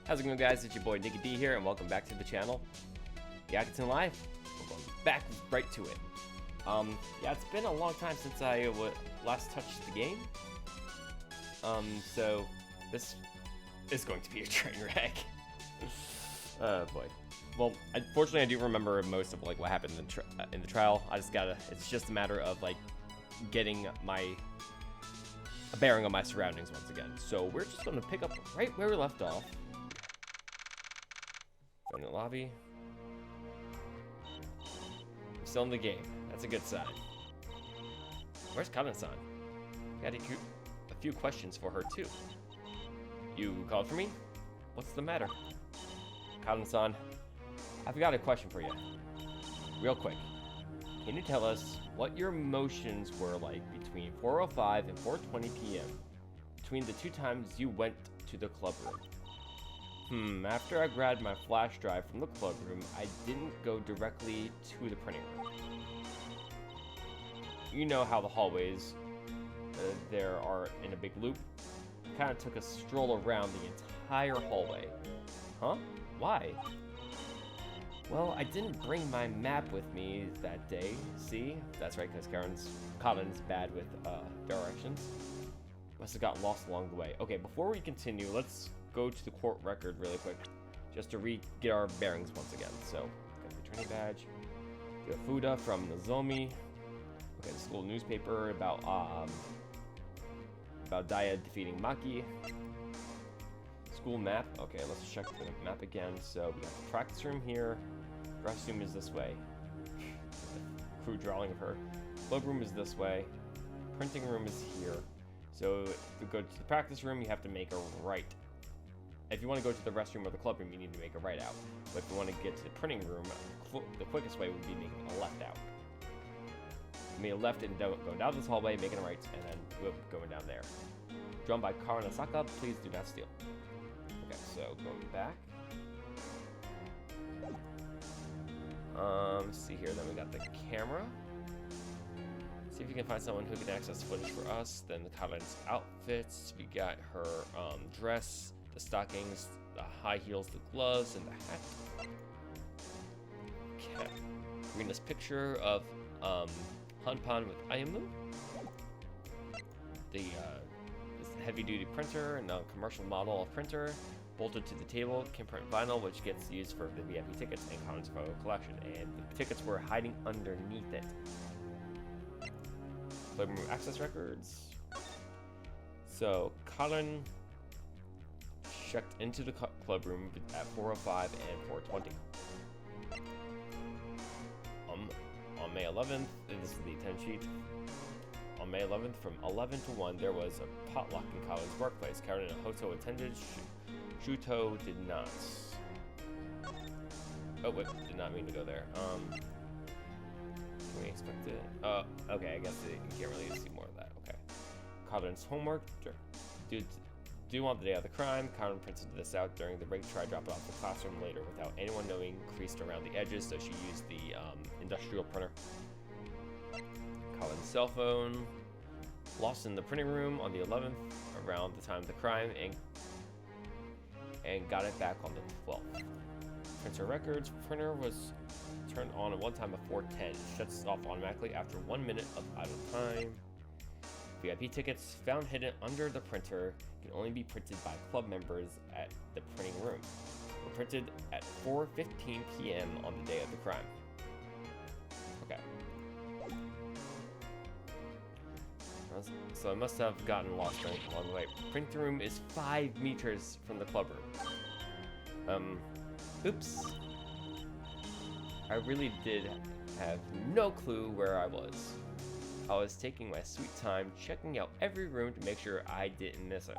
How's it going, guys? It's your boy Nicky D here, and welcome back to the channel. Gyakuten Live. We're going back right to it. Yeah, it's been a long time since I last touched the game. So this is going to be a train wreck. Oh boy. Well, unfortunately, I do remember most of what happened in the trial. It's just a matter of getting a bearing on my surroundings once again. So we're just going to pick up right where we left off. Go in the lobby. I'm still in the game. That's a good sign. Where's Kaden-san? Got a few questions for her too. You called for me? What's the matter? Kaden-san, I've got a question for you. Real quick. Can you tell us what your emotions were like between 4:05 and 4:20 p.m. between the two times you went to the club room? After I grabbed my flash drive from the club room, I didn't go directly to the printing room. You know how the hallways there are in a big loop? I kind of took a stroll around the entire hallway. Huh? Why? Well, I didn't bring my map with me that day. See? That's right, because Kaden's bad with directions. Must have gotten lost along the way. Okay, before we continue, let's go to the court record really quick, just to get our bearings once again. So, got the training badge. We got Fuda from Nozomi. Okay, the school newspaper about Daya defeating Maki. School map. Okay, let's check the map again. So we got the practice room here. Restroom is this way. Crew drawing of her. Club room is this way. Printing room is here. So to go to the practice room, you have to make a right. If you want to go to the restroom or the club room, you need to make a right out. But if you want to get to the printing room, the quickest way would be making a left out. Make a left and go down this hallway, making a right, and then going down there. Drawn by Karanasaka, please do not steal. Okay, so going back. Let's see here, then we got the camera. See if you can find someone who can access footage for us. Then the Kaden's outfits. We got her dress, the stockings, the high heels, the gloves, and the hat. Okay. Reading this picture of Hanpan with Ayumu. This heavy-duty printer and a commercial model of printer bolted to the table can print vinyl, which gets used for the VIP tickets and Kaden's photo collection, and the tickets were hiding underneath it. Club room access records. So Kaden checked into the club room at 4:05 and 4:20. On May 11th, and this is the 10 sheet. On May 11th, from 11 to 1, there was a potluck in Kaden's workplace. Kaden and Hoto attended. Shuto did not. Oh, wait, did not mean to go there. Can we expect it? Okay, I guess you can't really see more of that. Okay. Kaden's homework. Due on the day of the crime, Kaden printed this out during the break, tried to drop it off the classroom later without anyone knowing, creased around the edges, so she used the industrial printer. Kaden's cell phone. Lost in the printing room on the 11th, around the time of the crime, and got it back on the 12th. Printer records. Printer was turned on at one time at 4:10. It shuts off automatically after 1 minute of idle time. VIP tickets found hidden under the printer can only be printed by club members at the printing room. Were printed at 4:15 p.m. on the day of the crime. Okay. So I must have gotten lost along the way. Printing room is 5 meters from the club room. Oops. I really did have no clue where I was. I was taking my sweet time checking out every room to make sure I didn't miss it.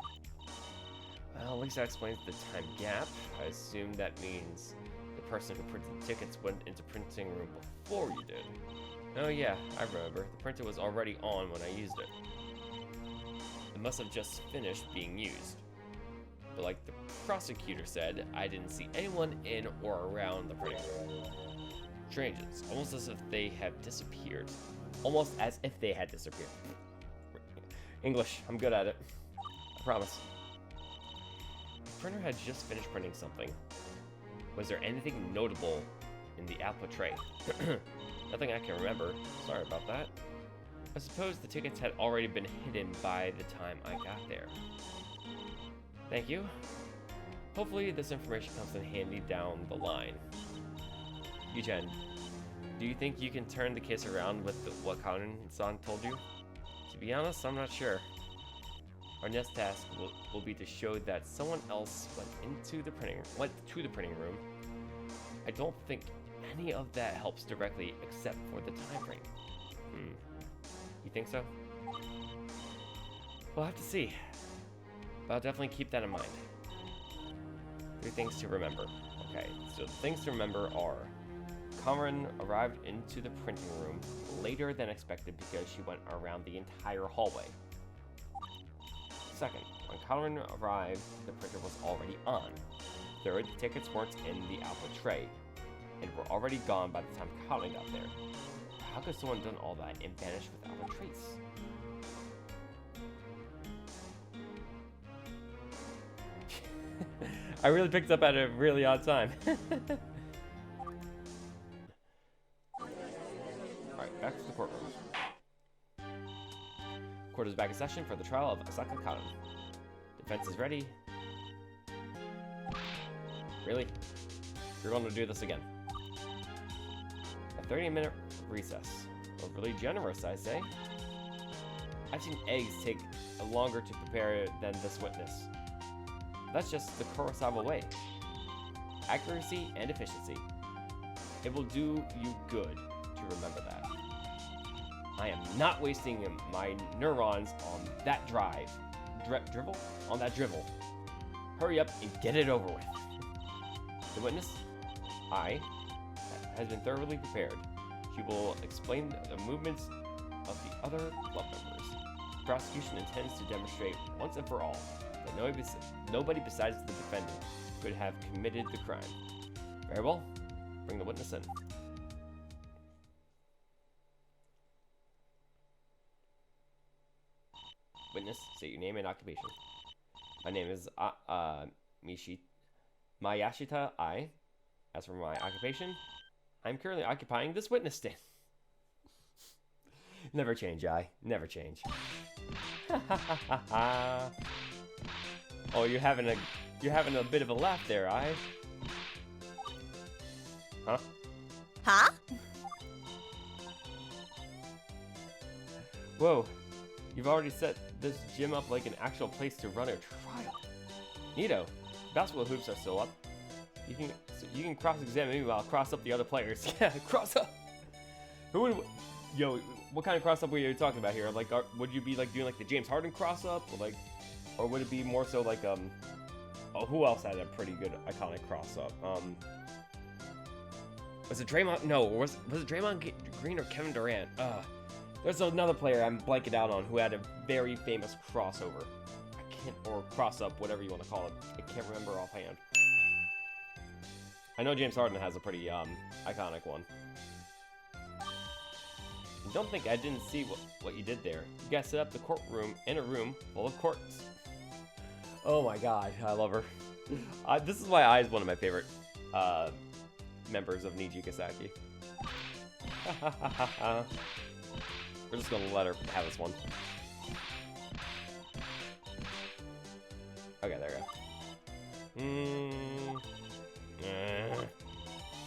Well, at least that explains the time gap. I assume that means the person who printed the tickets went into printing room before you did. Oh yeah, I remember. The printer was already on when I used it. It must have just finished being used. But like the prosecutor said, I didn't see anyone in or around the printing room. Strange, it's almost as if they have disappeared. Almost as if they had disappeared. English, I'm good at it. I promise. printer had just finished printing something. Was there anything notable in the output tray? Nothing I can remember. Sorry about that. I suppose the tickets had already been hidden by the time I got there. Thank you. Hopefully this information comes in handy down the line. Yuchen, do you think you can turn the case around with what Kanen-san told you? To be honest, I'm not sure. Our next task will be to show that someone else went to the printing room. I don't think any of that helps directly except for the time frame. You think so? We'll have to see. But I'll definitely keep that in mind. 3 things to remember. Okay, so the things to remember are Cameron arrived into the printing room later than expected because she went around the entire hallway. Second, when Cameron arrived, the printer was already on. Third, the tickets weren't in the output tray and were already gone by the time Cameron got there. How could someone have done all that and vanish without a trace? I really picked up at a really odd time. Alright, back to the courtroom. Court is back in session for the trial of Asaka Kanen. Defense is ready. Really? You're going to do this again. A 30-minute recess. Overly generous, I say. I've seen eggs take longer to prepare than this witness. That's just the Kurosawa way. Accuracy and efficiency. It will do you good to remember that. I am not wasting my neurons on that drivel? On that drivel. Hurry up and get it over with. The witness, has been thoroughly prepared. She will explain the movements of the other club members. The prosecution intends to demonstrate once and for all that nobody besides the defendant could have committed the crime. Very well. Bring the witness in. Witness, state your name and occupation. My name is Mayashita Ai. As for my occupation, I'm currently occupying this witness stand. Never change, Ai. Never change. Oh, you're having a bit of a laugh there, Ai. Huh? Huh? Whoa. You've already set this gym up like an actual place to run a trial. Neato. Basketball hoops are still up. You can cross-examine me while I cross up the other players. Yeah, cross up. Yo, what kind of cross up were you talking about here? Like, would you be like doing like the James Harden cross up, or would it be more so like oh, who else had a pretty good iconic cross up? Was it Draymond? No, was it Draymond Green or Kevin Durant? There's another player I'm blanking out on who had a very famous crossover. Or cross up, whatever you want to call it. I can't remember offhand. I know James Harden has a pretty iconic one. Don't think I didn't see what you did there. You guys set up the courtroom in a room full of courts. Oh my god, I love her. This is why I is one of my favorite members of Niji Kasaki. We're just gonna let her have this one. Okay, there we go.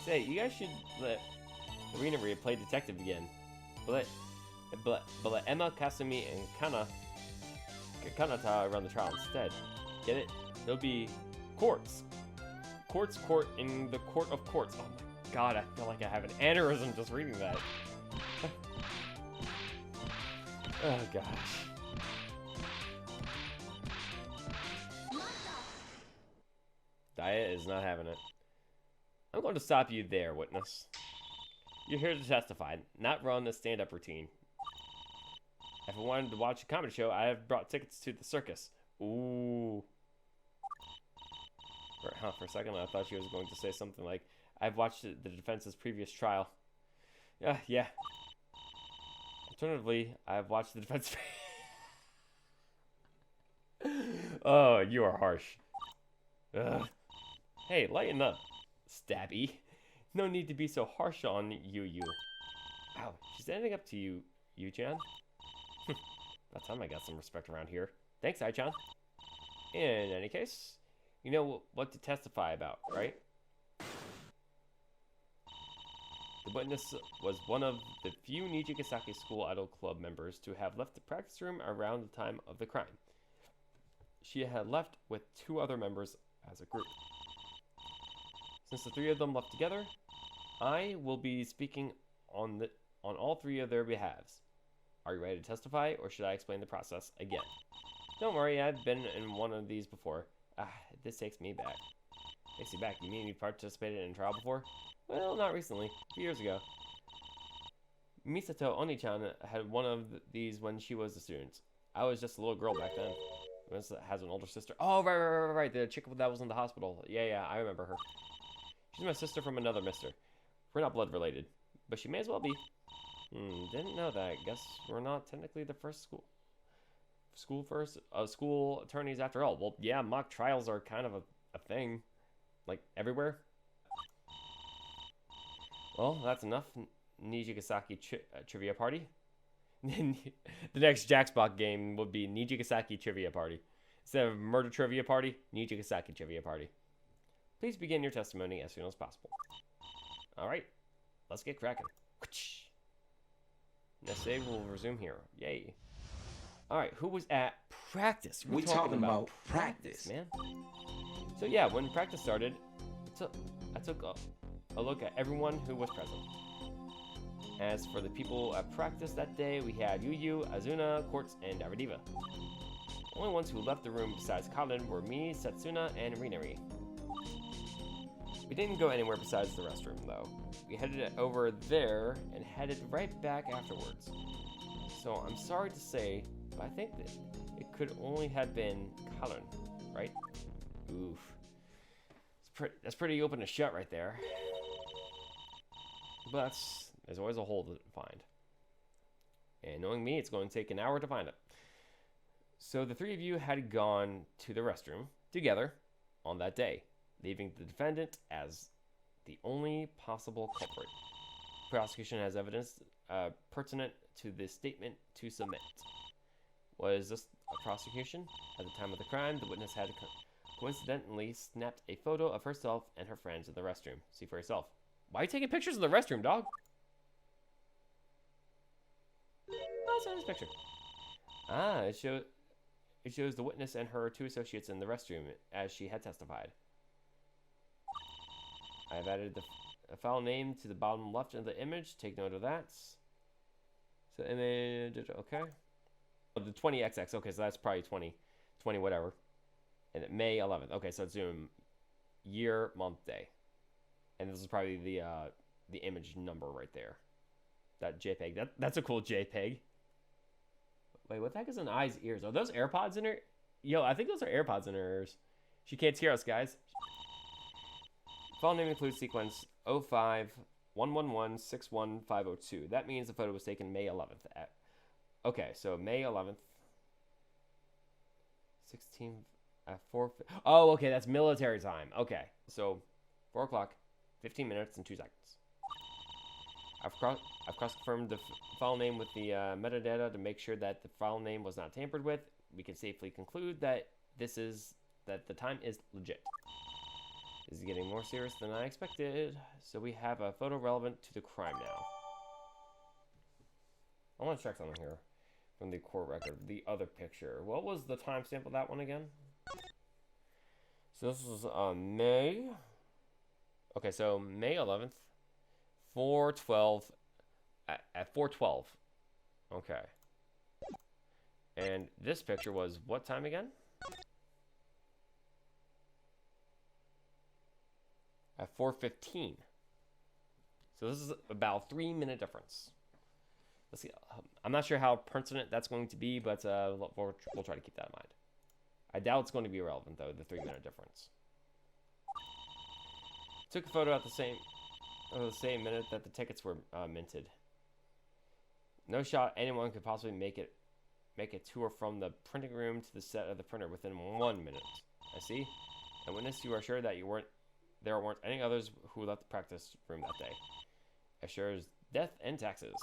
Say, you guys should let Arena play detective again. But let Emma, Kasumi, and Kanata run the trial instead. Get it? It'll be courts. Court in the court of courts. Oh my god, I feel like I have an aneurysm just reading that. Oh gosh. Diet is not having it. I'm going to stop you there, witness. You're here to testify, not run a stand-up routine. If I wanted to watch a comedy show, I have brought tickets to the circus. Ooh. For a second, I thought she was going to say something like, I've watched the defense's previous trial. Yeah. Alternatively, I've watched the defense... Oh, you are harsh. Ugh. Hey, lighten up, Stabby. No need to be so harsh on Yu. Ow, she's standing up to you, Yu-chan. About time I got some respect around here. Thanks, Ai-chan. In any case, you know what to testify about, right? The witness was one of the few Nijigasaki School Idol Club members to have left the practice room around the time of the crime. She had left with 2 other members as a group. Since the 3 of them left together, I will be speaking on all 3 of their behalves. Are you ready to testify, or should I explain the process again? Don't worry, I've been in one of these before. This takes me back. Takes you back? You mean you participated in a trial before? Well, not recently. A few years ago. Misato Oni-chan had one of these when she was a student. I was just a little girl back then. Misa has an older sister. Oh, right. The chick that was in the hospital. Yeah, I remember her. She's my sister from another mister. We're not blood related, but she may as well be. Didn't know that. Guess we're not technically the first school attorneys after all. Well, yeah, mock trials are kind of a thing, like everywhere. Well, that's enough. Nijigasaki trivia party. The next Jackbox game would be Nijigasaki trivia party. Instead of murder trivia party, Nijigasaki trivia party. Please begin your testimony as soon as possible. Alright, let's get cracking. Next day we'll resume here. Yay. Alright, who was at practice? We're talking about practice, man. So yeah, when practice started, I took a look at everyone who was present. As for the people at practice that day, we had Yu, Azuna, Quartz, and Aradiva. The only ones who left the room besides Colin were me, Setsuna, and Rinari. We didn't go anywhere besides the restroom, though. We headed over there and headed right back afterwards. So I'm sorry to say, but I think that it could only have been Colin, right? Oof. That's pretty open to shut right there. But there's always a hole to find. And knowing me, it's going to take an hour to find it. So the 3 of you had gone to the restroom together on that day, leaving the defendant as the only possible culprit. Prosecution has evidence pertinent to this statement to submit. Was this a prosecution? At the time of the crime, the witness had coincidentally snapped a photo of herself and her friends in the restroom. See for yourself. Why are you taking pictures in the restroom, dog? Oh, it's a nice picture. It shows the witness and her 2 associates in the restroom, as she had testified. I've added the file name to the bottom left of the image. Take note of that. So image, okay. Oh, the 20XX, okay, so that's probably 20 whatever. And May 11th, okay, so it's Zoom year, month, day. And this is probably the image number right there. That JPEG. That's a cool JPEG. Wait, what the heck is in Eye's ears? Are those AirPods in her? Yo, I think those are AirPods in her ears. She can't hear us, guys. File name includes sequence 0511161502. That means the photo was taken May 11th. Okay, so May 11th. 16 at 4. Oh, okay, that's military time. Okay, so 4 o'clock. 15 minutes and 2 seconds. I've cross-confirmed the file name with the metadata to make sure that the file name was not tampered with. We can safely conclude that the time is legit. This is getting more serious than I expected. So we have a photo relevant to the crime now. I want to check something here from the court record. The other picture. What was the timestamp of that one again? So this was May. Okay, so May 11th, 4:12 at 4:12. Okay. And this picture was what time again? At 4:15. So this is about 3-minute difference. Let's see. I'm not sure how pertinent that's going to be, but we'll try to keep that in mind. I doubt it's going to be relevant though, the 3-minute difference. Took a photo at the same minute that the tickets were minted. No shot anyone could possibly make it to or from the printing room to the set of the printer within 1 minute. I see. And witness, you are sure that there weren't any others who left the practice room that day. Assures death and taxes.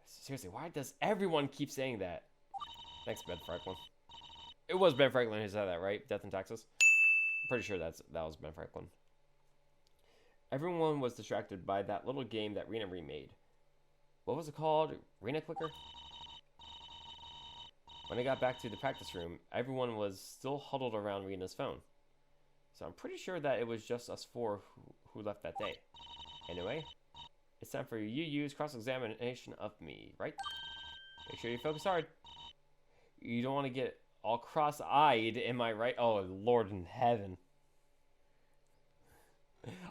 Seriously, why does everyone keep saying that? Thanks, Ben Franklin. It was Ben Franklin who said that, right? Death and taxes? I'm pretty sure that was Ben Franklin. Everyone was distracted by that little game that Rena remade. What was it called? Rena Clicker? When I got back to the practice room, everyone was still huddled around Rena's phone. So I'm pretty sure that it was just us four who left that day. Anyway, it's time for Yu's cross-examination of me, right? Make sure you focus hard. You don't want to get all cross-eyed, am I right? Oh, Lord in heaven.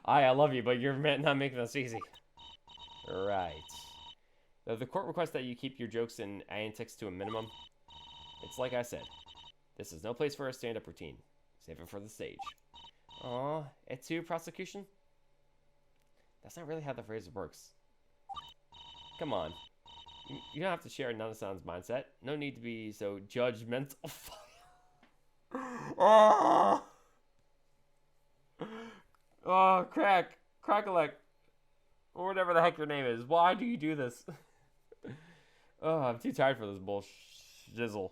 I love you, but you're not making this easy. Right. The court requests that you keep your jokes and antics to a minimum. It's like I said. This is no place for a stand-up routine. Save it for the stage. Aw, et tu, prosecution? That's not really how the phrase works. Come on. You don't have to share Nana-san's mindset. No need to be so judgmental. Oh, Crack-a-lec, or whatever the heck your name is. Why do you do this? Oh, I'm too tired for this bullshizzle.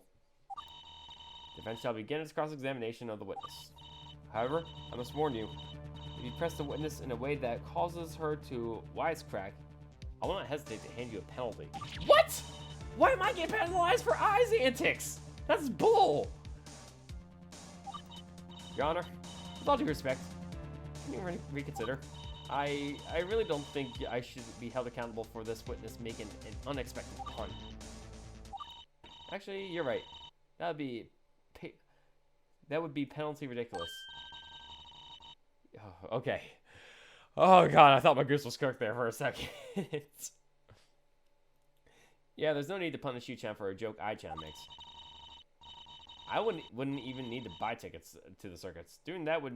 Defense shall begin its cross-examination of the witness. However, I must warn you, if you press the witness in a way that causes her to wisecrack, I will not hesitate to hand you a penalty. What? Why am I getting penalized for eyes antics? That's bull! Your Honor, with all due respect, can you reconsider? I really don't think I should be held accountable for this witness making an unexpected pun. Actually, you're right. That would be penalty ridiculous. Oh, okay. Oh god, I thought my goose was cooked there for a second. Yeah, there's no need to punish Yu-chan for a joke I-chan makes. I wouldn't even need to buy tickets to the circuits. Doing that would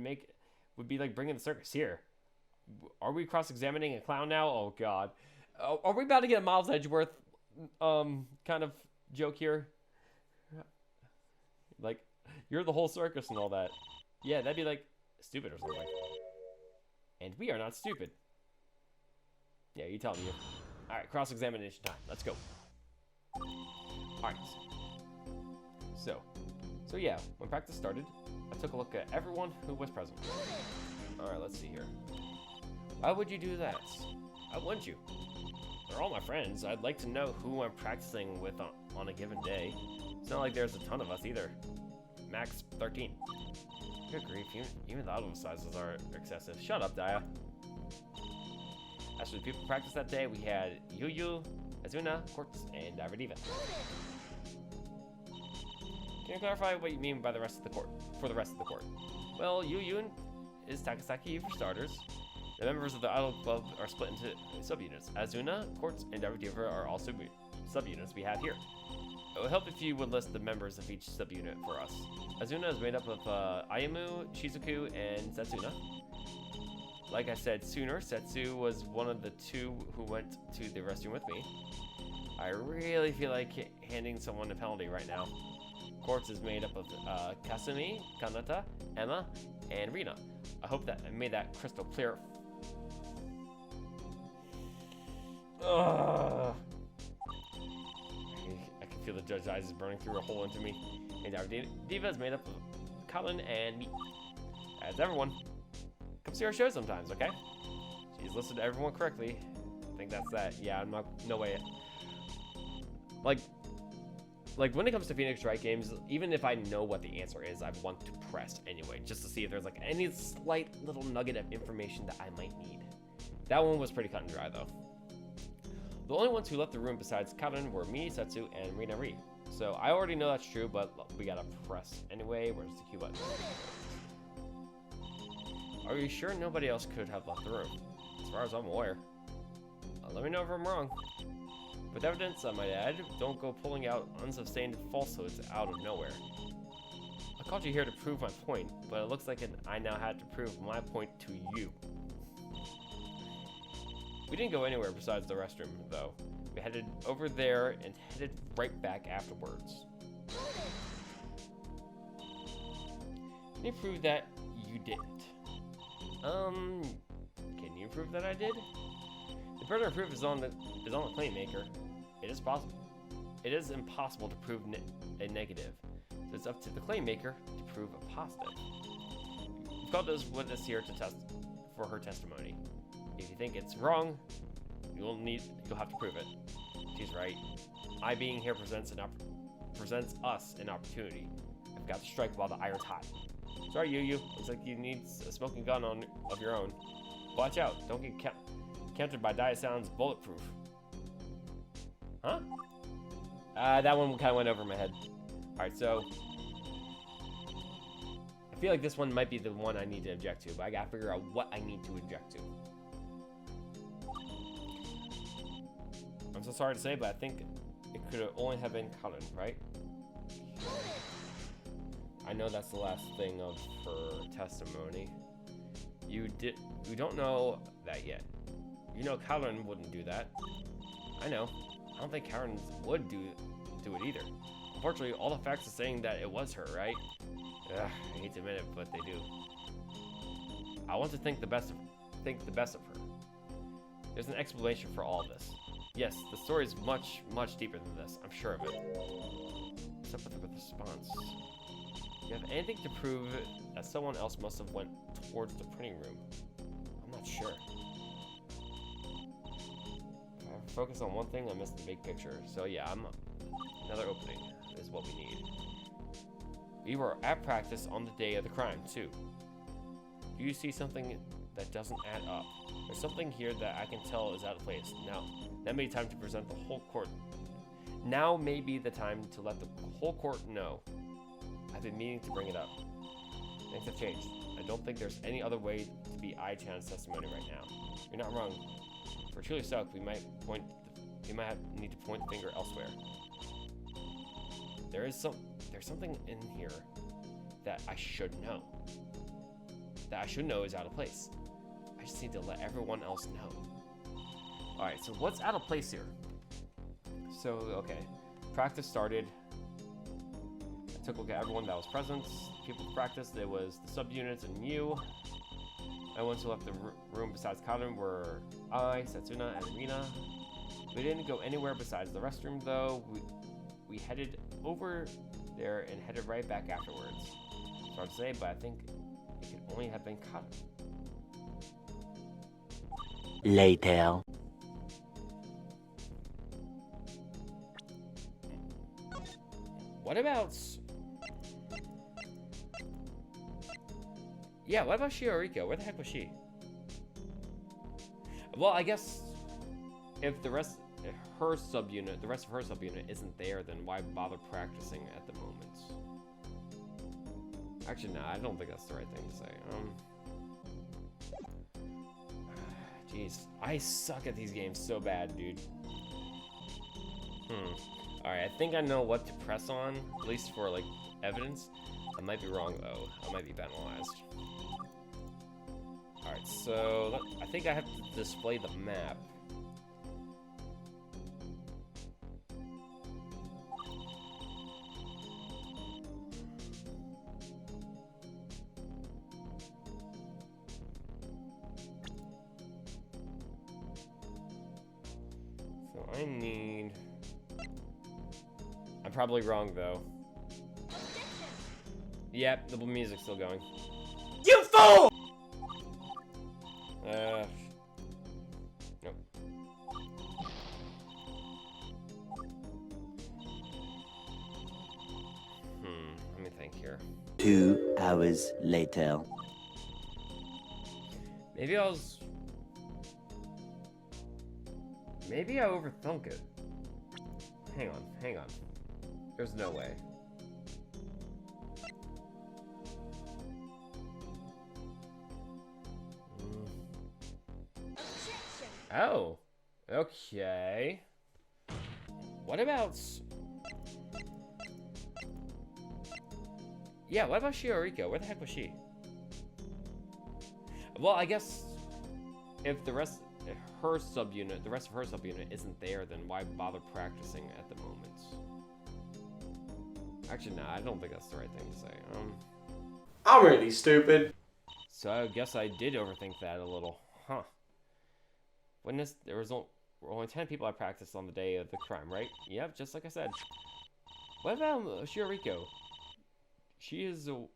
be like bringing the circus here. Are we cross-examining a clown now? Oh god. Are we about to get a Miles Edgeworth kind of joke here? Like, you're the whole circus and all that. Yeah, that'd be like stupid or something. And we are not stupid. Yeah, you tell me. Alright, cross-examination time. Let's go. Alright. So yeah, when practice started, I took a look at everyone who was present. Alright, let's see here. Why would you do that? Why wouldn't you? They're all my friends. I'd like to know who I'm practicing with on a given day. It's not like there's a ton of us either. Max 13. Good grief, even the auto sizes are excessive. Shut up, Daya. As for the people practice that day, we had Yu, Azuna, Quartz, and Davadiva. Can you clarify what you mean by the rest of the court? For the rest of the court. Well, Yu is Takasaki for starters. The members of the Idol Club are split into subunits. Azuna, Quartz, and Davadiva are all subunits we have here. It would help if you would list the members of each subunit for us. Azuna is made up of Ayumu, Shizuku, and Setsuna. Like I said sooner, Setsu was one of the two who went to the restroom with me. I really feel like handing someone a penalty right now. Quartz is made up of Kasumi, Kanata, Emma, and Rina. I hope that I made that crystal clear. Ugh. I can feel the judge's eyes is burning through a hole into me. And our diva is made up of Colin and me. As everyone, come see our show sometimes, okay? She's listed everyone correctly. I think that's that. Yeah, I'm not, no way. Like when it comes to Phoenix Wright games, even if I know what the answer is, I want to press anyway, just to see if there's like any slight little nugget of information that I might need. That one was pretty cut and dry though. The only ones who left the room besides Karen were me, Setsu, and Rina Ri. So I already know that's true, but we gotta press anyway. Where's the Q button? Are you sure nobody else could have left the room? As far as I'm aware. Let me know if I'm wrong. With evidence, I might add, don't go pulling out unsustained falsehoods out of nowhere. I called you here to prove my point, but it looks like I now had to prove my point to you. We didn't go anywhere besides the restroom, though. We headed over there and headed right back afterwards. Can you prove that you didn't? Can you prove that I did? The burden of proof is on the claim maker. It is possible. It is impossible to prove a negative, so it's up to the claim maker to prove a positive. We've called this witness here to test for her testimony. If you think it's wrong, you'll have to prove it. She's right. I being here presents us an opportunity. I've got to strike while the iron's hot. Sorry, Yu. Looks like you need a smoking gun of your own. Watch out! Don't get countered by Dia-san's bulletproof. Huh? That one kind of went over my head. Alright, so... I feel like this one might be the one I need to object to, but I gotta figure out what I need to object to. I'm so sorry to say, but I think it could only have been Cullen, right? I know that's the last thing of her testimony. You don't know that yet. You know Cullen wouldn't do that. I know. I don't think Karen would do it either. Unfortunately, all the facts are saying that it was her, right? Ugh, I hate to admit it, but they do. I want to think the best of her. There's an explanation for all of this. Yes, the story is much, much deeper than this. I'm sure of it. What's up with the response? Do you have anything to prove that someone else must have went towards the printing room? I'm not sure. If I focus on one thing, I miss the big picture. So yeah, another opening is what we need. We were at practice on the day of the crime, too. Do you see something that doesn't add up? There's something here that I can tell is out of place. Now may be time to present the whole court. Now may be the time to let the whole court know. I've been meaning to bring it up. Things have changed. I don't think there's any other way to be Ai-chan's testimony right now. You're not wrong. For truly stuck, we might need to point the finger elsewhere. There's something in here that I should know. That I should know is out of place. I just need to let everyone else know. Alright, so what's out of place here? So, okay. Practice started. I took a look at everyone that was present. People practiced. There was the subunits and you. I went to left the room besides Kaden were I, Setsuna, and Rina. We didn't go anywhere besides the restroom, though. We headed over there and headed right back afterwards. It's hard to say, but I think it could only have been Kaden. Later. What about... Yeah, what about Shioriko? Where the heck was she? Well, I guess if the rest of her subunit isn't there, then why bother practicing at the moment? Actually, no, I don't think that's the right thing to say. Jeez, I suck at these games so bad, dude. Alright, I think I know what to press on, at least for, like, evidence. I might be wrong, though. I might be penalized. Alright, so I think I have to display the map. So I need... I'm probably wrong, though. Yep, the music's still going. You fool! Nope. Let me think here. 2 hours later. Maybe I overthunk it. Hang on. There's no way. Oh, okay. What about... Yeah, what about Shioriko? Where the heck was she? Well, I guess if the rest of her subunit isn't there, then why bother practicing at the moment? Actually, no, I don't think that's the right thing to say. I'm really stupid. So I guess I did overthink that a little. Huh. Witness, there were only 10 people I practiced on the day of the crime, right? Yep, just like I said. What about Shioriko? She is of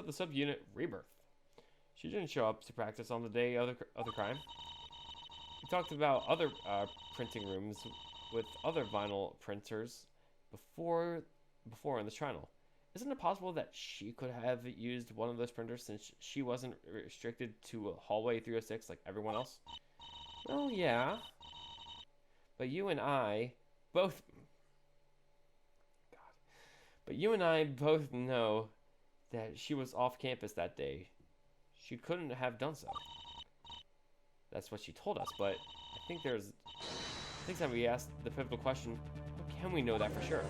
the subunit Rebirth. She didn't show up to practice on the day of the crime. We talked about other printing rooms with other vinyl printers before in this channel. Isn't it possible that she could have used one of those printers since she wasn't restricted to a hallway 306 like everyone else? Well, yeah. But you and I both But you and I both know that she was off campus that day. She couldn't have done so. That's what she told us, but I think that we asked the pivotal question, how can we know that for sure?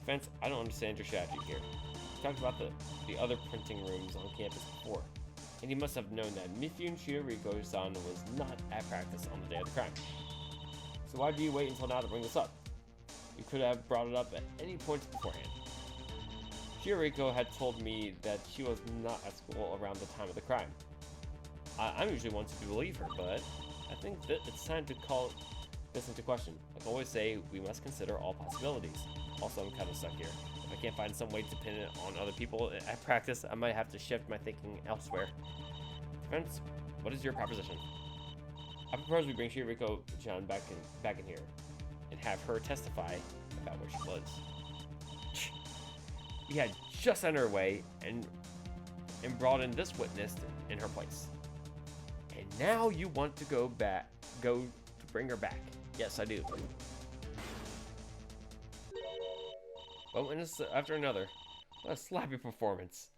Fence, I don't understand your strategy here. You talked about the other printing rooms on campus before, and you must have known that Mifune Shioriko-san was not at practice on the day of the crime. So why do you wait until now to bring this up? You could have brought it up at any point beforehand. Shioriko had told me that she was not at school around the time of the crime. I'm usually one to believe her, but I think that it's time to call this into question. Like I always say, we must consider all possibilities. Also, I'm kind of stuck here. If I can't find some way to pin it on other people at practice, I might have to shift my thinking elsewhere. Friends, what is your proposition? I propose we bring Shioriko-chan back in here and have her testify about where she was. We had just sent her away and brought in this witness in her place. And now you want to go to bring her back. Yes, I do. One witness after another. What a slappy performance.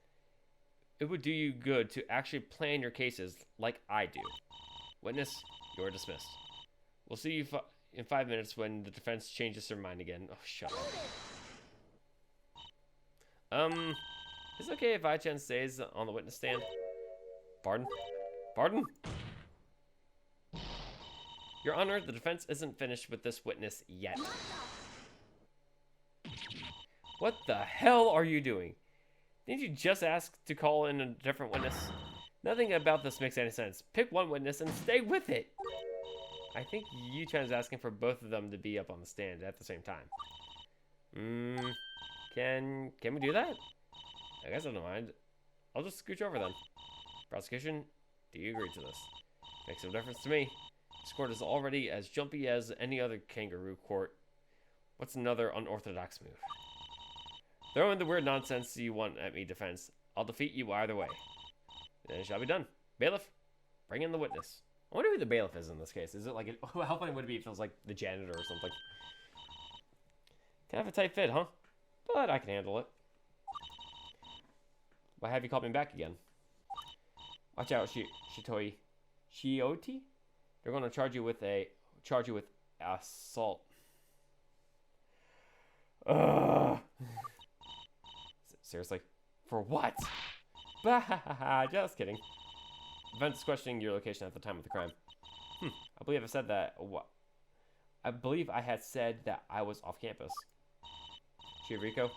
It would do you good to actually plan your cases like I do. Witness, you're dismissed. We'll see you in 5 minutes when the defense changes their mind again. Oh, shut up. Is it okay if I-chan stays on the witness stand? Pardon? Pardon? Your Honor, the defense isn't finished with this witness yet. What the hell are you doing? Didn't you just ask to call in a different witness? Nothing about this makes any sense. Pick one witness and stay with it. I think Yu-chan's asking for both of them to be up on the stand at the same time. Can we do that? I guess I don't mind. I'll just scooch over then. Prosecution, do you agree to this? Makes no difference to me. This court is already as jumpy as any other kangaroo court. What's another unorthodox move? Throw in the weird nonsense you want at me, defense. I'll defeat you either way. Then it shall be done. Bailiff, bring in the witness. I wonder who the bailiff is in this case. Is it like, how funny would it be if it was like the janitor or something? Kind of a tight fit, huh? But I can handle it. Why have you called me back again? Watch out, Shitoi. Shioti? They're going to charge you with assault. Ugh. Seriously? For what? Bah, just kidding. Defense is questioning your location at the time of the crime. I believe I said that. What? I believe I had said that I was off campus. Shioriko,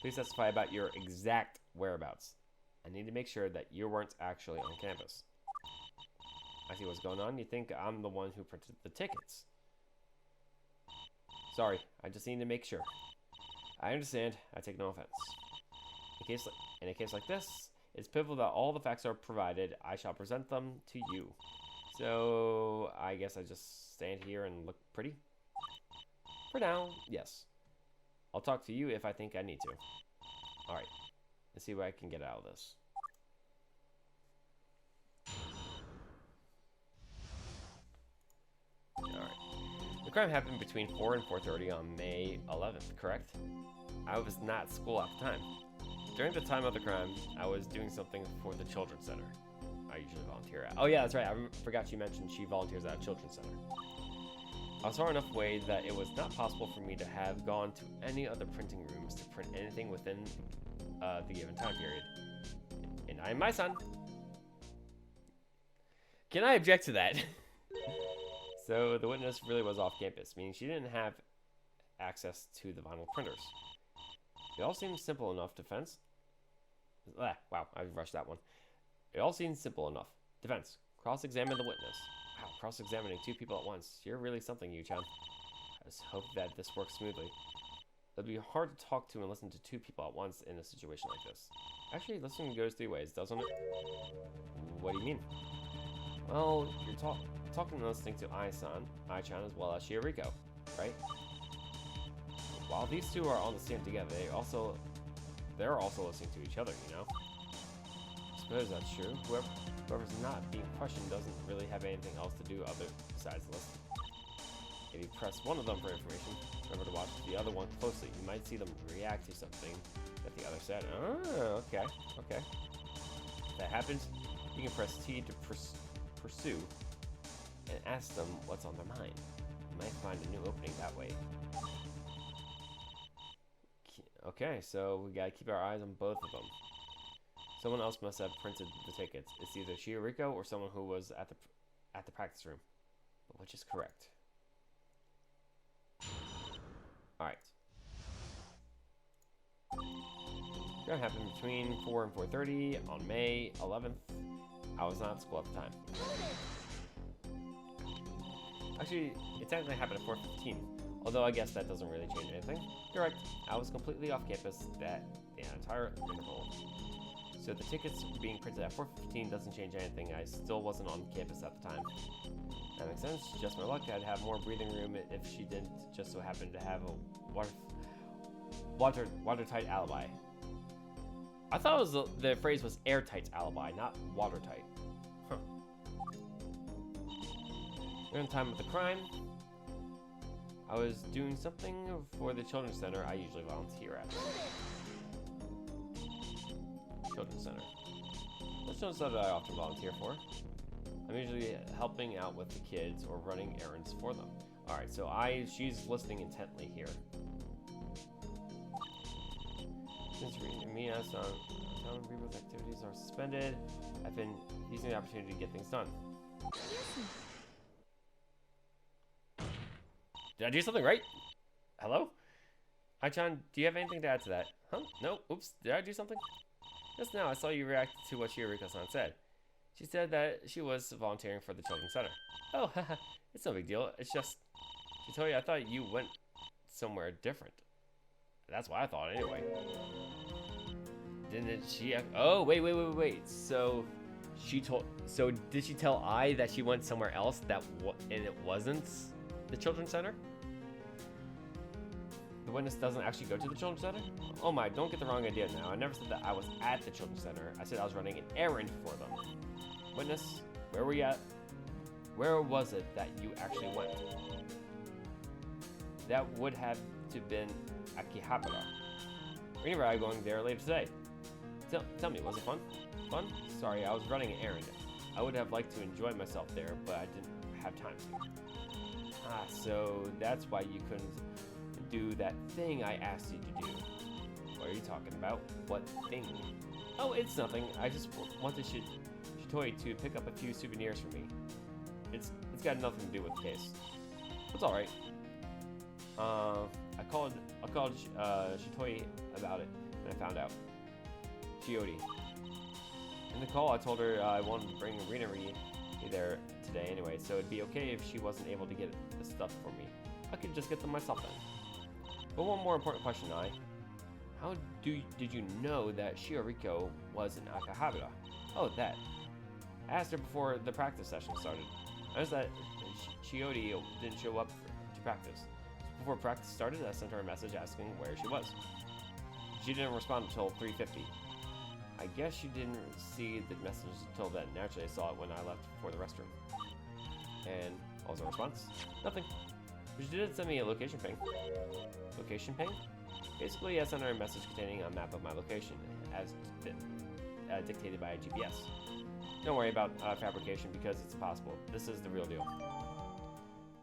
please testify about your exact whereabouts. I need to make sure that you weren't actually on campus. I see what's going on. You think I'm the one who printed the tickets. Sorry, I just need to make sure. I understand. I take no offense. In a case like this, it's pivotal that all the facts are provided. I shall present them to you. So, I guess I just stand here and look pretty? For now, yes. I'll talk to you if I think I need to. Alright. Let's see what I can get out of this. Alright. The crime happened between 4 and 4:30 on May 11th, correct? I was not at school at the time. During the time of the crime, I was doing something for the Children's Center. I usually volunteer at. Oh yeah, that's right. I forgot she mentioned she volunteers at a Children's Center. I was far enough away that it was not possible for me to have gone to any other printing rooms to print anything within the given time period. And I am my son. Can I object to that? So the witness really was off campus, meaning she didn't have access to the vinyl printers. It all seems simple enough. Defense. Wow, I rushed that one. It all seems simple enough. Defense. Cross-examine the witness. Wow, cross-examining 2 people at once. You're really something, Yu-chan. I just hope that this works smoothly. It'll be hard to talk to and listen to 2 people at once in a situation like this. Actually, listening goes 3 ways, doesn't it? What do you mean? Well, you're talking and listening to Ai-chan as well as Shioriko, right? While these 2 are on the stand together, they're also listening to each other, you know? I suppose that's true. Whoever's not being questioned doesn't really have anything else to do other besides listen. If you press one of them for information, remember to watch the other one closely. You might see them react to something that the other said. Oh, okay. If that happens, you can press T to pursue and ask them what's on their mind. You might find a new opening that way. Okay, so we gotta keep our eyes on both of them. Someone else must have printed the tickets. It's either Shioriko or someone who was at the practice room. But which is correct? Alright. It's gonna happen between 4 and 4:30 on May 11th. I was not at school at the time. Actually, it technically happened at 4:15. Although I guess that doesn't really change anything. You're right. I was completely off campus the entire interval. So the tickets being printed at 4:15 doesn't change anything. I still wasn't on campus at the time. That makes sense. Just my luck. I'd have more breathing room if she didn't just so happen to have a watertight alibi. I thought it was the phrase was airtight alibi, not watertight. Huh. During the time of the crime, I was doing something for the children's center I usually volunteer at. Children's center. That's children's center I often volunteer for. I'm usually helping out with the kids or running errands for them. Alright, so she's listening intently here. Since reading me as town rebirth activities are suspended, I've been using the opportunity to get things done. Did I do something right? Hello? Hi, Chan. Do you have anything to add to that? Huh? No? Oops. Did I do something? Just now, I saw you react to what Shioriko-san said. She said that she was volunteering for the Children's Center. Oh, haha. It's no big deal. It's just... She told you I thought you went somewhere different. That's what I thought, anyway. Didn't she... Oh, wait. So... So, did she tell I that she went somewhere else and it wasn't the Children's Center? The witness doesn't actually go to the Children's Center? Oh my, don't get the wrong idea now. I never said that I was at the Children's Center. I said I was running an errand for them. Witness, where were you at? Where was it that you actually went? That would have to been Akihabara. Remember, I'm going there later today. Tell me, was it fun? Fun? Sorry, I was running an errand. I would have liked to enjoy myself there, but I didn't have time to. Ah, so that's why you couldn't do that thing I asked you to do. What are you talking about? What thing? Oh, it's nothing. I just wanted Shitoi to pick up a few souvenirs for me. It's got nothing to do with the case. It's all right. I called Shitoi about it when I found out. Chiodi. In the call, I told her I wanted to bring Rina there today anyway, so it'd be okay if she wasn't able to get the stuff for me. I could just get them myself then. But one more important question, how did you know that Shioriko was in Akihabara? Oh, that. I asked her before the practice session started. I noticed that Chiodi didn't show up to practice. So before practice started, I sent her a message asking where she was. She didn't respond until 3:50. I guess she didn't see the message until then. Naturally, I saw it when I left for the restroom. And what was the response? Nothing. But she did send me a location ping. Location ping? Basically, I sent her a message containing a map of my location, as dictated by a GPS. Don't worry about fabrication because it's impossible. This is the real deal.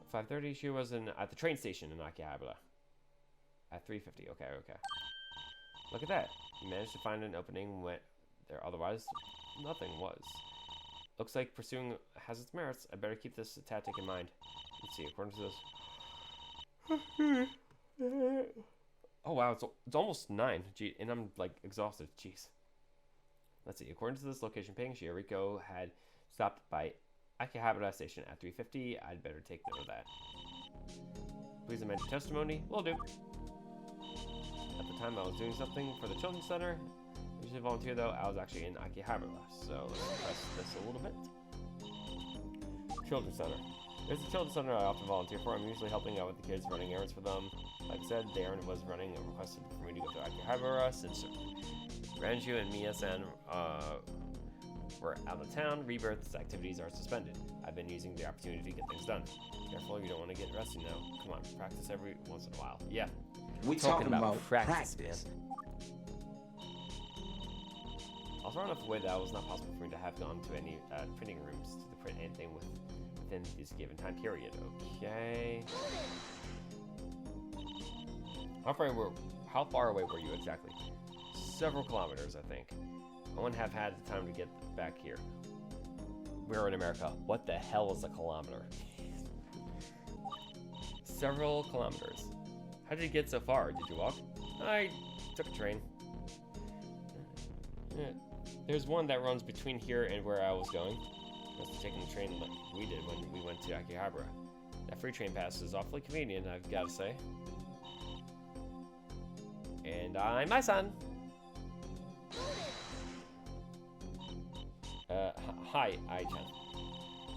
At 5:30, she was at the train station in Akihabara. At 3:50, okay. Look at that. You managed to find an opening when there otherwise nothing was. Looks like pursuing has its merits. I better keep this tactic in mind. Let's see, according to this... Oh wow, it's almost 9. Gee, and I'm like exhausted. Jeez. Let's see. According to this location ping, Shioriko had stopped by Akihabara Station at 3:50. I'd better take note of that. Please amend your testimony. Will do. At the time, I was doing something for the Children's Center. I usually volunteer though. I was actually in Akihabara, so let's press this a little bit. Children's Center. There's a Children's Center I often volunteer for. I'm usually helping out with the kids, running errands for them. Like I said, the errand was running and requested for me to go to Akihabara since Ranju and Mia-san were out of town. Rebirth's activities are suspended. I've been using the opportunity to get things done. Careful, you don't want to get rusty now. Come on, practice every once in a while. Yeah, We talking about practice, practice. man. I was far enough away that it was not possible for me to have gone to any printing rooms to print anything within this given time period. Okay. How far away were you exactly? Several kilometers, I think. I wouldn't have had the time to get back here. We're in America. What the hell is a kilometer? Several kilometers. How did you get so far? Did you walk? I took a train. There's one that runs between here and where I was going. I was taking the train like we did when we went to Akihabara. That free train pass is awfully convenient, I've got to say. And I'm my son. Hi, Ai-chan.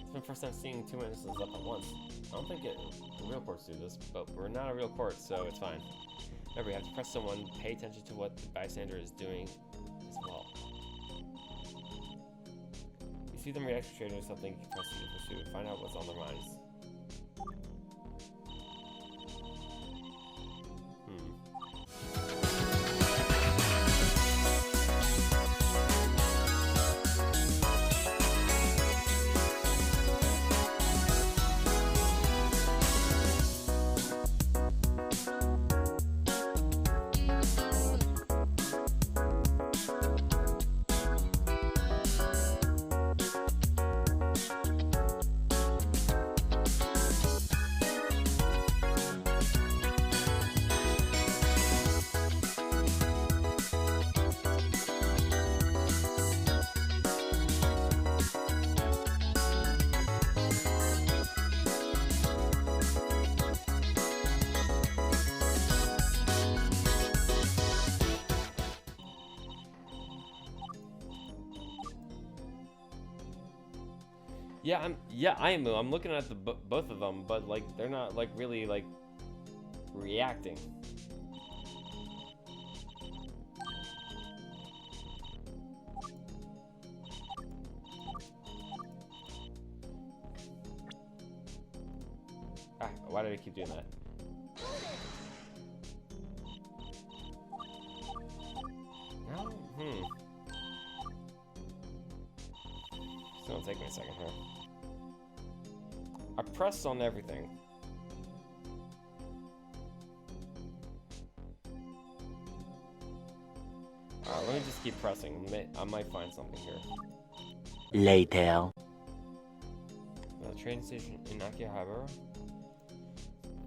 It's my first time seeing 2 witnesses up at once. I don't think the real courts do this, but we're not a real court, so it's fine. Remember, you have to press someone, pay attention to what the bystander is doing as well. You see them react to trading or something, you press the pursuit, find out what's on their minds. I am. I'm looking at the both of them, but like they're not like really like reacting. Ah, why did I keep doing that? No? It's gonna take me a second here. I pressed on everything. Alright, let me just keep pressing. I might find something here. Later. The train station in Akihabara?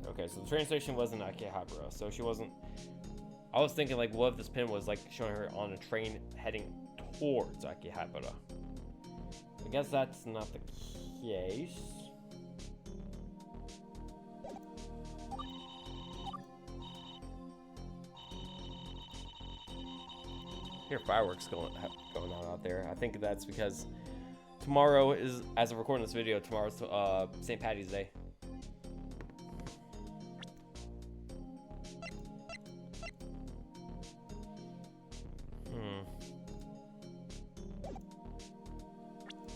Okay, so the train station was in Akihabara, so she wasn't... I was thinking, like, what if this pin was, like, showing her on a train heading towards Akihabara? I guess that's not the case. Here, fireworks going on out there. I think that's because tomorrow is, as of recording this video, tomorrow's St. Patty's Day.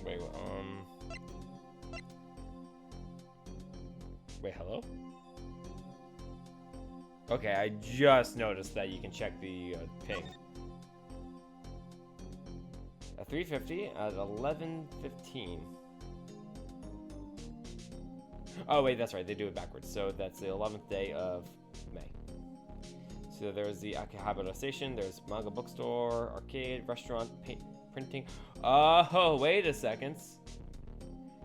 Wait, wait, hello? Okay, I just noticed that you can check the ping. At 3:50, at 11:15. Oh wait, that's right, they do it backwards. So that's the 11th day of May. So there's the Akihabara station, there's manga bookstore, arcade, restaurant, printing. Oh, wait a second.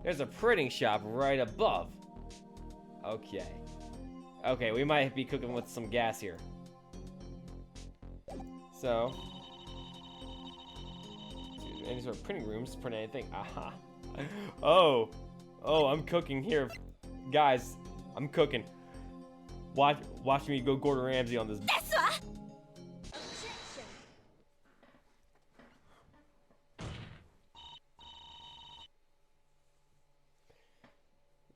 There's a printing shop right above. Okay. Okay, we might be cooking with some gas here. So, any sort of printing rooms, print anything. Aha. Oh, I'm cooking here, guys. I'm cooking. Watch me go Gordon Ramsay on this.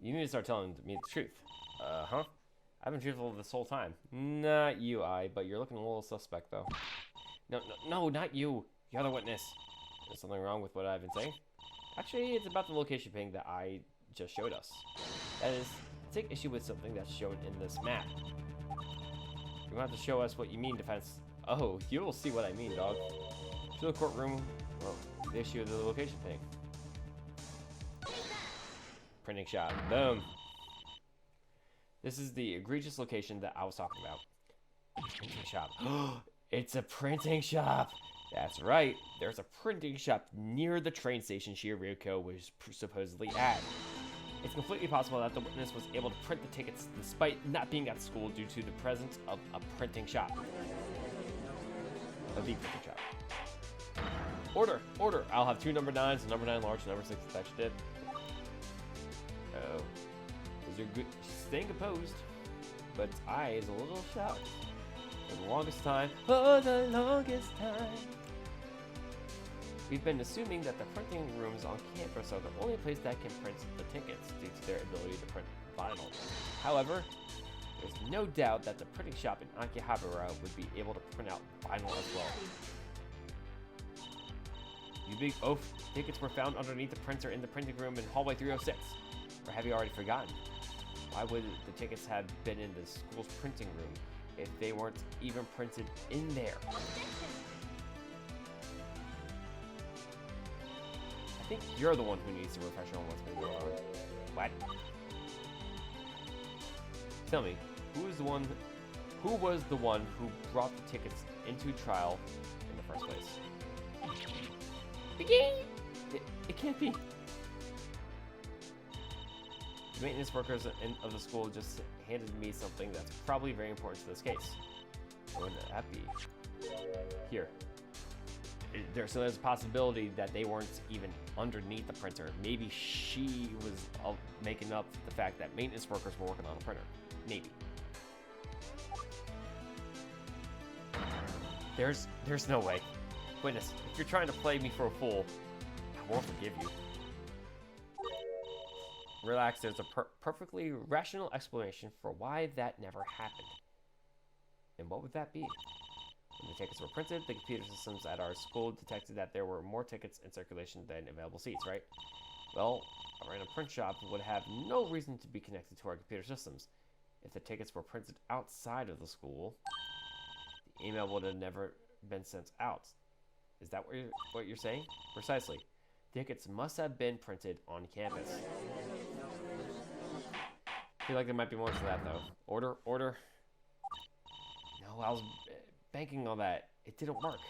You need to start telling me the truth. Huh? I've been truthful this whole time. Not you, but you're looking a little suspect, though. No, not you. The other witness. There's something wrong with what I've been saying? Actually, it's about the location ping that I just showed us. That is, take issue with something that's shown in this map. You want to show us what you mean, defense. Oh, you'll see what I mean, dog. To the courtroom, well, the issue of the location ping. Printing shop. Boom. This is the egregious location that I was talking about. Printing shop. It's a printing shop. That's right. There's a printing shop near the train station Shioriko was supposedly at. It's completely possible that the witness was able to print the tickets despite not being at school due to the presence of a printing shop. A big printing shop. Order. I'll have 2 number 9s, a number 9 large, number 6 attached dip. Oh. Those are good. Staying composed, but its eye is a little shocked. For the longest time. We've been assuming that the printing rooms on campus are the only place that can print the tickets due to their ability to print vinyl. However, there's no doubt that the printing shop in Akihabara would be able to print out vinyl as well. You big oaf, tickets were found underneath the printer in the printing room in hallway 306. Or have you already forgotten? Why would the tickets have been in the school's printing room if they weren't even printed in there? I think you're the one who needs a refresher on what's been going on. What? Tell me, who was the one who brought the tickets into trial in the first place? It can't be. The maintenance workers of the school just handed me something that's probably very important to this case. What would that be? Here. So there's a possibility that they weren't even underneath the printer. Maybe she was making up the fact that maintenance workers were working on a printer. Maybe. There's no way. Witness, if you're trying to play me for a fool, I won't forgive you. Relax, there's a perfectly rational explanation for why that never happened. And what would that be? When the tickets were printed, the computer systems at our school detected that there were more tickets in circulation than available seats, right? Well, a random print shop would have no reason to be connected to our computer systems. If the tickets were printed outside of the school, the email would have never been sent out. Is that what you're saying? Precisely. Tickets must have been printed on campus. I feel like there might be more to that, though. Order. No, I was banking on that. It didn't work.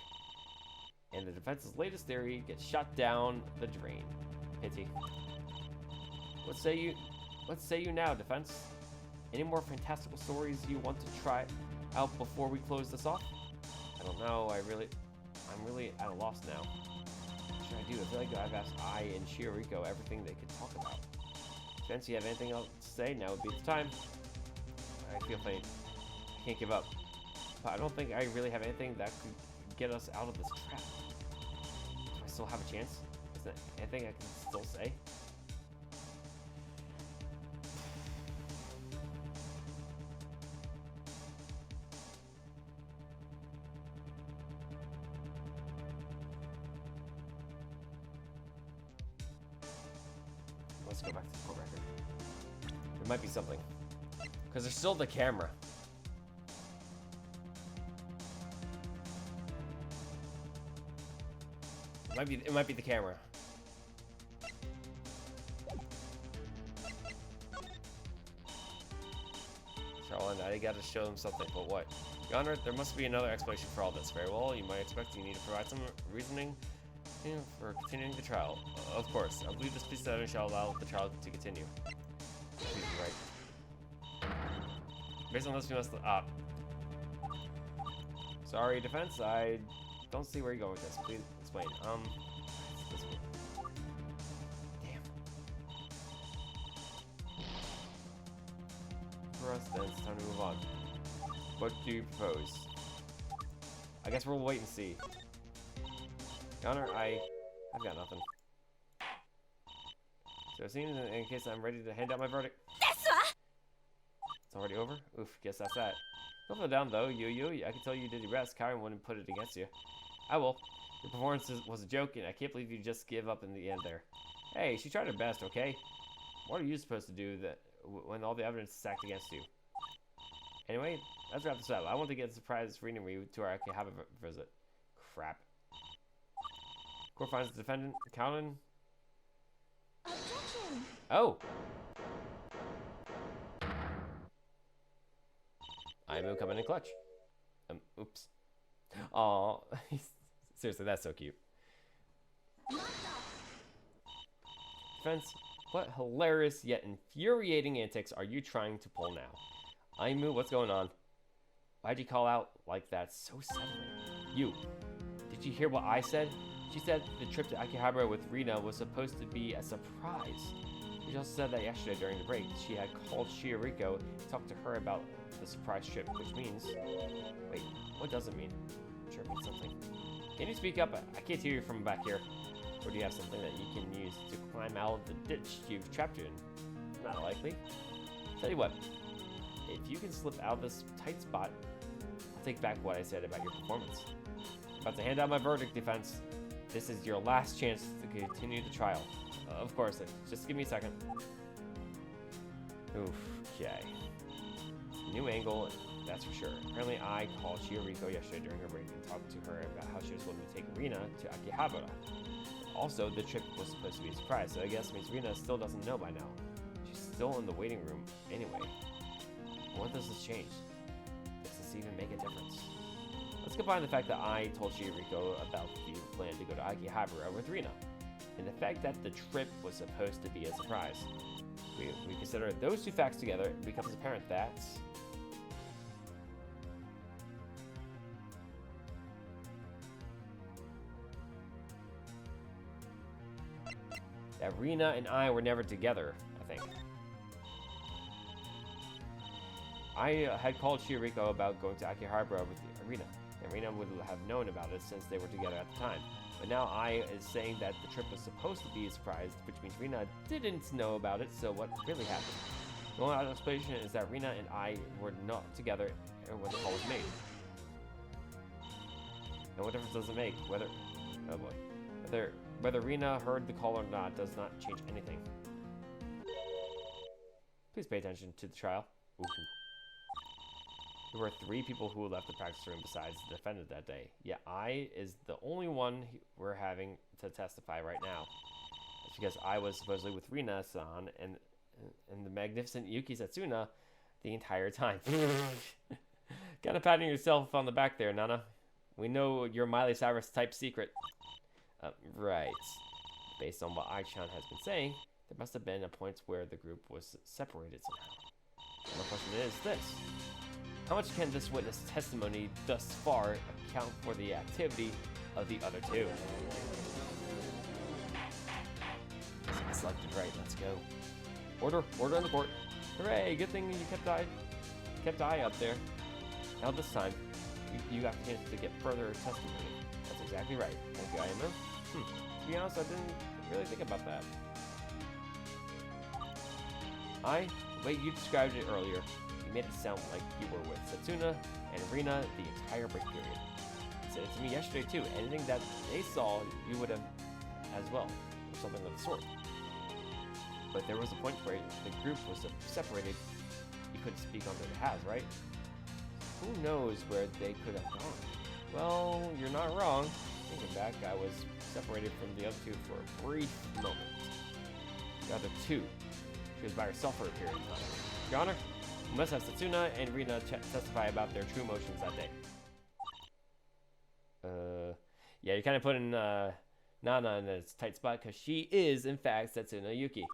And the defense's latest theory gets shot down the drain. Pity. What say you now, defense? Any more fantastical stories you want to try out before we close this off? I don't know. I'm really at a loss now. What should I do? I feel like I've asked Ai and Shioriko everything they could talk about. Defense, you have anything else to say? Now would be the time. I feel faint. I can't give up. But I don't think I really have anything that could get us out of this trap. Do I still have a chance? Is there anything I can still say? Let's go back to the court record. There might be something. Because there's still the camera. It might be the camera. Charlotte, I gotta show them something, but what? Your Honor, there must be another explanation for all this. Very well, you might expect you need to provide some reasoning for continuing the trial. Of course, I believe this piece of evidence shall allow the trial to continue. Please be right. Based on this, we must Sorry, defense. I don't see where you're going with this. Please explain. This way. Damn. For us, then it's time to move on. What do you propose? I guess we'll wait and see. Connor, I've got nothing. So it seems in case I'm ready to hand out my verdict. It's already over? Oof, guess that's that. Don't feel down though, you. I can tell you did your best. Karen wouldn't put it against you. I will. Your performance was a joke, and I can't believe you just give up in the end there. Hey, she tried her best, okay? What are you supposed to do that when all the evidence is stacked against you? Anyway, let's wrap this up. I want to get a surprise reading me to our Akihabara visit. Crap. Court finds the defendant, Calvin. Objection! Oh! Aimu coming in clutch. Oops. Aw. Seriously, that's so cute. Defense, what hilarious yet infuriating antics are you trying to pull now? Aimu, what's going on? Why'd you call out like that so suddenly? You, did you hear what I said? She said the trip to Akihabara with Rina was supposed to be a surprise. She also said that yesterday during the break, she had called Shioriko to talk to her about the surprise trip, which means... Wait, what does it mean? I'm sure it means something. Can you speak up? I can't hear you from back here. Or do you have something that you can use to climb out of the ditch you've trapped you in? Not likely. Tell you what, if you can slip out of this tight spot, I'll take back what I said about your performance. I'm about to hand out my verdict, defense. This is your last chance to continue the trial. Of course, just give me a second. Oof, okay. New angle, that's for sure. Apparently I called Shioriko yesterday during her break and talked to her about how she was willing to take Rina to Akihabara. Also, the trip was supposed to be a surprise, so I guess it means Rina still doesn't know by now. She's still in the waiting room anyway. What does this change? Does this even make a difference? Let's combine the fact that I told Shioriko about the plan to go to Akihabara with Rina, and the fact that the trip was supposed to be a surprise. We consider those two facts together, it becomes apparent that... that Rina and I were never together, I think. I had called Shioriko about going to Akihabara with Rina, and Rina would have known about it since they were together at the time. But now I is saying that the trip was supposed to be a surprise, which means Rina didn't know about it, so what really happened? The only explanation is that Rina and I were not together when the call was made. And what difference does it make whether... oh boy. Whether Rina heard the call or not does not change anything. Please pay attention to the trial. Ooh. There were 3 people who left the practice room besides the defendant that day. Yet I is the only one we're having to testify right now. It's because I was supposedly with Rina-san and the magnificent Yuki Setsuna the entire time. Kind of patting yourself on the back there, Nana. We know your Miley Cyrus type secret. Right. Based on what Ai-chan has been saying, there must have been a point where the group was separated somehow. And the question is this. How much can this witness testimony thus far account for the activity of the other 2? I selected right, let's go. Order on the court. Hooray, good thing you kept eye up there. Now this time, you got the chance to get further testimony. That's exactly right. Thank you, Aimu. To be honest, I didn't really think about that. The way you described it earlier, you made it sound like you were with Setsuna and Rina the entire break period. You said it to me yesterday too. Anything that they saw, you would have as well, or something of the sort. But there was a point where the group was separated. You couldn't speak on their behalf, right? Who knows where they could have gone? Well, you're not wrong. Thinking back, I was separated from the other 2 for a brief moment. The other 2. She was by herself for a period of time. Your Honor, we must have Setsuna and Rina testify about their true emotions that day. Yeah, you're kind of putting Nana in a tight spot because she is, in fact, Setsuna Yuki.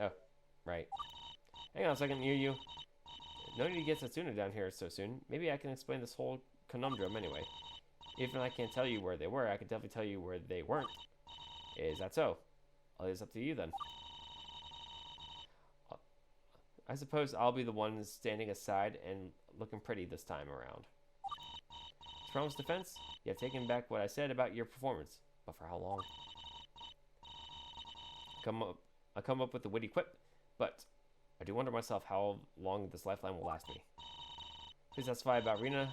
Oh, right. Hang on a second, Yu. No need to get Satsuna down here so soon. Maybe I can explain this whole conundrum anyway. Even if I can't tell you where they were, I can definitely tell you where they weren't. Is that so? Well, it's up to you then. I suppose I'll be the one standing aside and looking pretty this time around. As promised defense, you have taken back what I said about your performance. But for how long? I come up with a witty quip, but I do wonder myself how long this lifeline will last me. Please testify about Rina,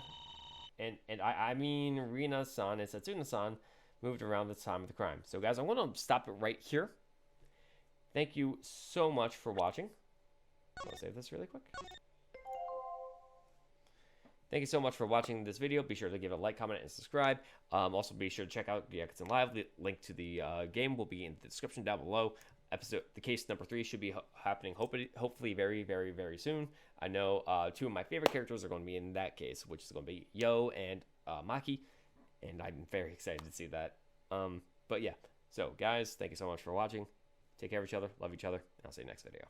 and I mean Rina-san and Satsuna-san moved around the time of the crime. So guys, I'm going to stop it right here. Thank you so much for watching. I'll save this really quick. Thank you so much for watching this video. Be sure to give it a like, comment, and subscribe. Also, be sure to check out Gyakuten Live. The link to the game will be in the description down below. The case number 3 should be happening hopefully very, very, very soon. I know 2 of my favorite characters are going to be in that case, which is going to be Yo and Maki, and I'm very excited to see that. But yeah, so guys, thank you so much for watching. Take care of each other, love each other, and I'll see you next video.